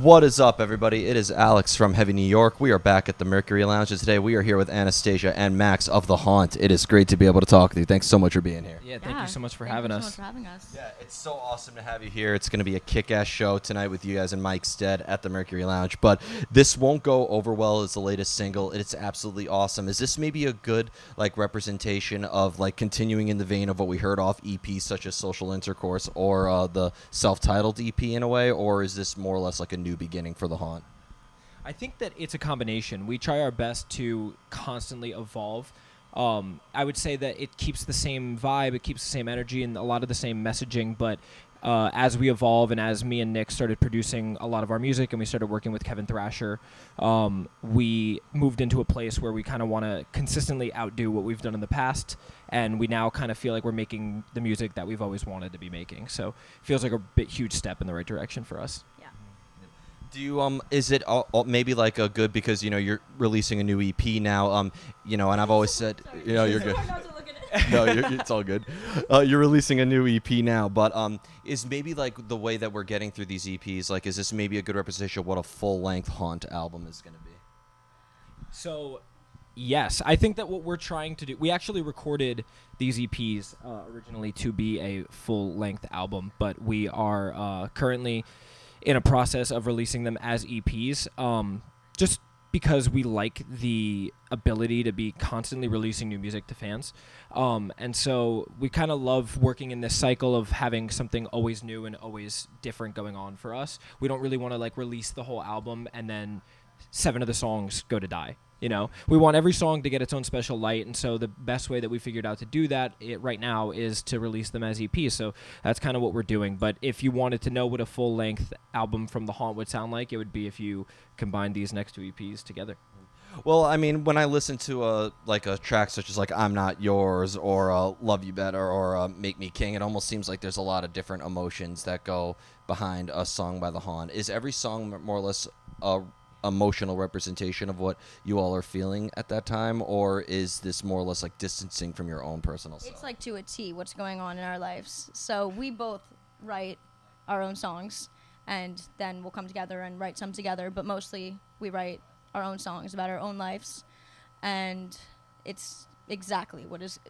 What is up, everybody? It is Alex from Heavy New York. We are back at the Mercury Lounge, and today we are here with Anastasia and Max of The Haunt. It is great to be able to talk with you. Thanks so much for being here. Yeah, thank you so much for having us. Thank you so much for having us. Yeah, it's so awesome to have you here. It's going to be a kick-ass show tonight with you guys and Mike Stead at the Mercury Lounge, but this won't go over well as the latest single. It's absolutely awesome. Is this maybe a good representation of continuing in the vein of what we heard off EPs such as Social Intercourse or the self-titled EP in a way, or is this more or less like a new beginning for The Haunt? I think that it's a combination. We try our best to constantly evolve. I would say that it keeps the same vibe, it keeps the same energy, and a lot of the same messaging, but as we evolve and as me and Nick started producing a lot of our music and we started working with Kevin Thrasher, we moved into a place where we kind of want to consistently outdo what we've done in the past, and we now kind of feel like we're making the music that we've always wanted to be making. So it feels like a huge step in the right direction for us. Do you is it maybe like a good, because you're releasing a new EP now, and I've always said you're good. No, it's all good. You're releasing a new EP now, but is maybe like the way that we're getting through these EPs, is this maybe a good representation of what a full-length Haunt album is going to be? So, yes, I think that what we're trying to do, we actually recorded these EPs originally to be a full-length album, but we are currently in a process of releasing them as EPs, just because we like the ability to be constantly releasing new music to fans. And so we kind of love working in this cycle of having something always new and always different going on for us. We don't really want to release the whole album and then 7 of the songs go to die. We want every song to get its own special light, and so the best way that we figured out to do that right now is to release them as EPs. So that's kind of what we're doing. But if you wanted to know what a full-length album from The Haunt would sound like, it would be if you combined these next 2 EPs together. Well, I mean, when I listen to a track such as I'm Not Yours or Love You Better or Make Me King, it almost seems like there's a lot of different emotions that go behind a song by The Haunt. Is every song more or less a emotional representation of what you all are feeling at that time, or is this more or less distancing from your own personal self? It's to a T what's going on in our lives. So we both write our own songs, and then we'll come together and write some together, but mostly we write our own songs about our own lives, and it's exactly what is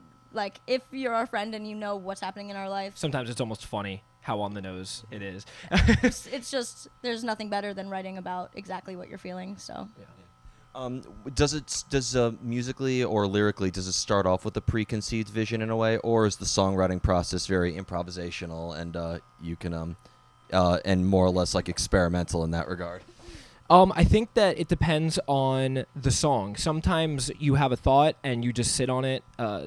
if you're our friend and you know what's happening in our life. Sometimes it's almost funny how on the nose it is. It's just, there's nothing better than writing about exactly what you're feeling. So yeah. Does musically or lyrically, does it start off with a preconceived vision in a way, or is the songwriting process very improvisational and you can and more or less experimental in that regard? I think that it depends on the song. Sometimes you have a thought and you just sit on it.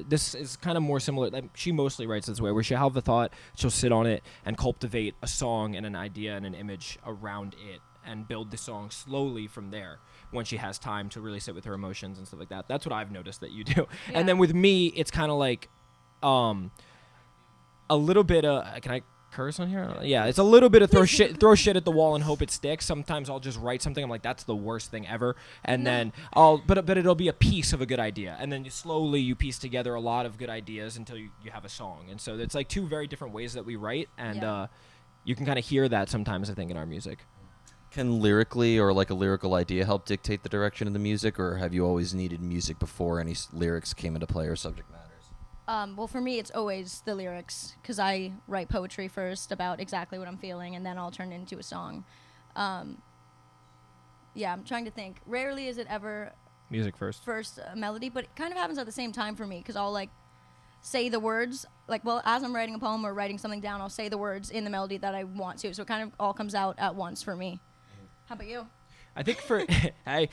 This is kind of more similar. She mostly writes this way, where she'll have the thought, she'll sit on it and cultivate a song and an idea and an image around it and build the song slowly from there when she has time to really sit with her emotions and stuff like that. That's what I've noticed that you do. Yeah. And then with me, it's kind of a little bit of, can I curse on here? Yeah, it's a little bit of throw shit at the wall and hope it sticks. Sometimes I'll just write something, I'm like, that's the worst thing ever, and then but it'll be a piece of a good idea, and then slowly you piece together a lot of good ideas until you have a song. And so it's 2 very different ways that we write, and you can kind of hear that sometimes, I think, in our music. Can lyrically or a lyrical idea help dictate the direction of the music, or have you always needed music before any lyrics came into play or subject matters? Well, for me, it's always the lyrics, because I write poetry first about exactly what I'm feeling, and then I'll turn it into a song. Yeah, I'm trying to think. Rarely is it ever music first a melody, but it kind of happens at the same time for me, because I'll say the words, as I'm writing a poem or writing something down, I'll say the words in the melody that I want to, so it kind of all comes out at once for me. How about you? I think for I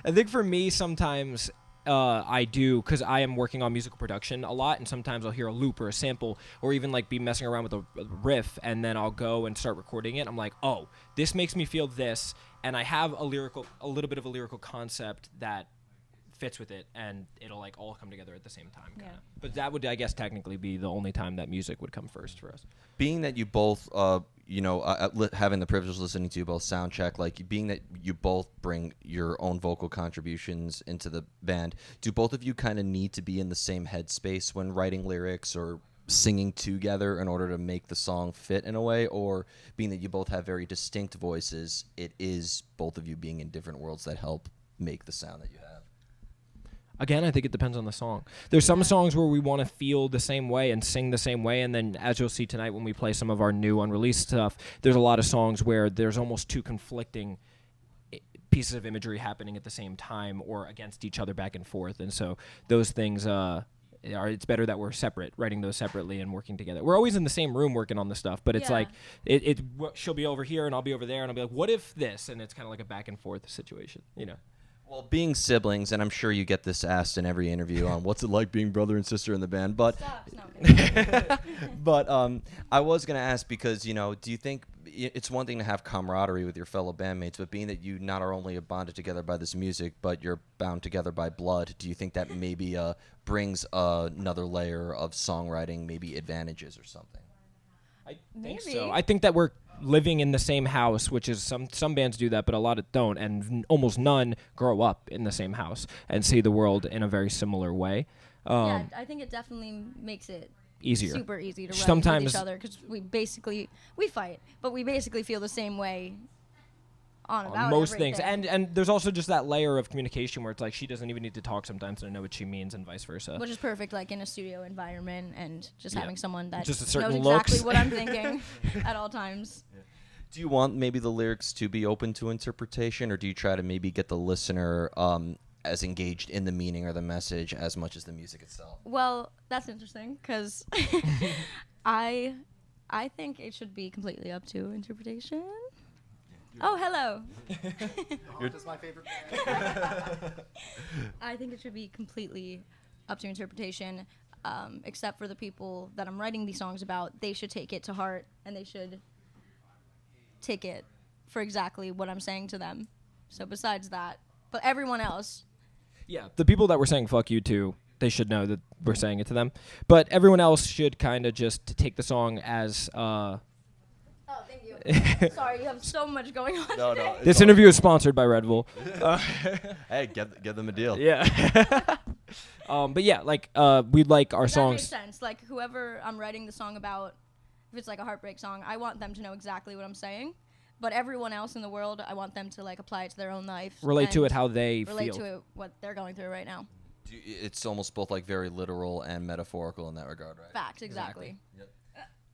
think for me sometimes I do, because I am working on musical production a lot, and sometimes I'll hear a loop or a sample or even be messing around with a riff, and then I'll go and start recording it. I'm like, oh, this makes me feel this, and I have a little bit of a lyrical concept that fits with it, and it'll all come together at the same time. Kinda. Yeah. But that would, I guess, technically be the only time that music would come first for us. Being that you both, having the privilege of listening to you both soundcheck, being that you both bring your own vocal contributions into the band, do both of you kind of need to be in the same headspace when writing lyrics or singing together in order to make the song fit in a way, or being that you both have very distinct voices, it is both of you being in different worlds that help make the sound that you have? Again, I think it depends on the song. There's some songs where we want to feel the same way and sing the same way, and then as you'll see tonight when we play some of our new unreleased stuff, there's a lot of songs where there's almost two conflicting pieces of imagery happening at the same time or against each other back and forth. And so those things it's better that we're separate, writing those separately and working together. We're always in the same room working on the stuff, but it's like she'll be over here and I'll be over there and I'll be like, what if this? And it's kind of like a back and forth situation, you know. Well, being siblings, and I'm sure you get this asked in every interview on what's it like being brother and sister in the band, but but I was going to ask because, you know, do you think it's one thing to have camaraderie with your fellow bandmates, but being that you not only are bonded together by this music, but you're bound together by blood, do you think that maybe brings another layer of songwriting, maybe advantages or something? I think so. I think that we're living in the same house, which is some bands do that, but a lot of don't, and almost none grow up in the same house and see the world in a very similar way. Yeah, I think it definitely makes it easier, super easy to write sometimes with each other because we fight, but we basically feel the same way on most everything. things, and there's also just that layer of communication where it's like she doesn't even need to talk sometimes to know what she means, and vice versa. Which is perfect, like in a studio environment, and just having someone that just knows exactly what I'm thinking at all times. Yeah. Do you want maybe the lyrics to be open to interpretation, or do you try to maybe get the listener as engaged in the meaning or the message as much as the music itself? Well, that's interesting because I think it should be completely up to interpretation. Oh, hello. That's my favorite. I think it should be completely up to interpretation, except for the people that I'm writing these songs about. They should take it to heart, and they should take it for exactly what I'm saying to them. So besides that, but everyone else. Yeah, the people that we're saying fuck you to, they should know that we're saying it to them. But everyone else should kind of just take the song as... Oh, thank you. Sorry, you have so much going on. No. This interview is sponsored by Red Bull. Hey, give them a deal. Yeah. But yeah, like we'd like our songs. That makes sense. Like whoever I'm writing the song about, if it's like a heartbreak song, I want them to know exactly what I'm saying. But everyone else in the world, I want them to like apply it to their own life. Relate to it how they relate feel. to it what they're going through right now. It's almost both like very literal and metaphorical in that regard, right? Facts, exactly. Yep.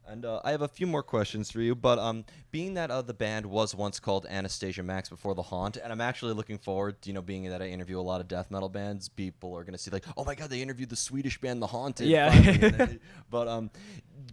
And I have a few more questions for you, but being that the band was once called Anastasia Max before The Haunt, and I'm actually looking forward, being that I interview a lot of death metal bands, people are going to see like, oh my god, they interviewed the Swedish band The Haunted. Yeah. But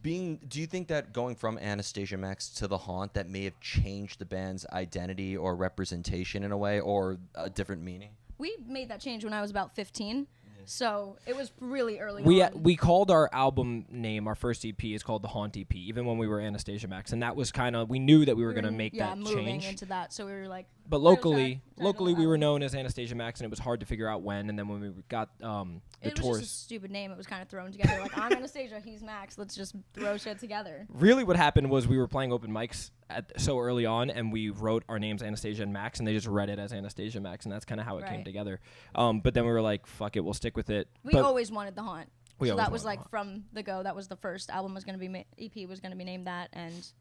do you think that going from Anastasia Max to The Haunt, that may have changed the band's identity or representation in a way, or a different meaning? We made that change when I was about 15. So it was really early on. We called our album name, our first EP is called The Haunt EP, even when we were Anastasia Max, and that was kind of, we knew that we were going to make that moving change. Into that, so we were like. But locally we were known as Anastasia Max, and it was hard to figure out when. And then when we got the it tours, was just a stupid name. It was kind of thrown together. Like I'm Anastasia, he's Max. Let's just throw shit together. Really, what happened was we were playing open mics so early on, and we wrote our names Anastasia and Max, and they just read it as Anastasia Max, and that's kind of how it came together. But then we were like, fuck it, we'll stick with it. We always wanted The Haunt. So that was like Haunt. from the go. That was the first album was going to be EP was going to be named that, and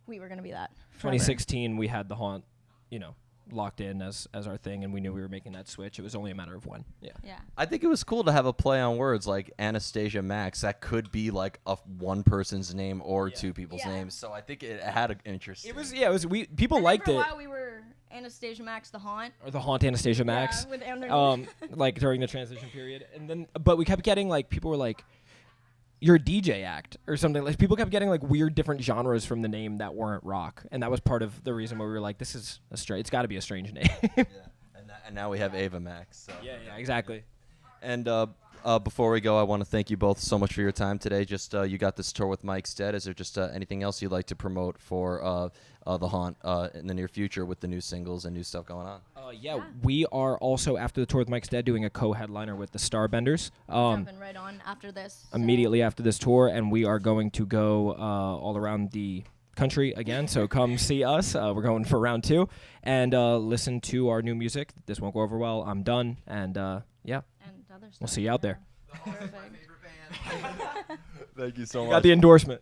we were going to be that. Forever. 2016, we had The Haunt, locked in as our thing, and we knew we were making that switch. It was only a matter of when. Yeah. I think it was cool to have a play on words like Anastasia Max. That could be like one person's name or two people's names. So I think it had an interest. It was people liked it. For a while we were Anastasia Max The Haunt. Or The Haunt Anastasia Max. Yeah, with Andrew. Like during the transition period. And then but we kept getting like people were like, you're a DJ act or something. Like people kept getting like weird different genres from the name that weren't rock, and that was part of the reason why we were like, this is it's got to be a strange name. And now we have Ava Max. So. Yeah, exactly. And before we go, I want to thank you both so much for your time today. Just you got this tour with Mike's Dead. Is there just anything else you'd like to promote for The Haunt in the near future with the new singles and new stuff going on? We are also, after the tour with Mike's Dead, doing a co-headliner with the Starbenders. Jumping right on after this. Immediately after this tour, and we are going to go all around the country again, so come see us. We're going for round 2, and listen to our new music. This won't go over well. I'm done, and And other stuff. we'll see you out there. Perfect. Thank you so much. Got the endorsement.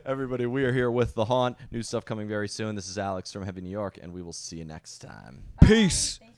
Everybody, we are here with The Haunt. New stuff coming very soon. This is Alex from Heavy New York, and we will see you next time. Peace. Thank you.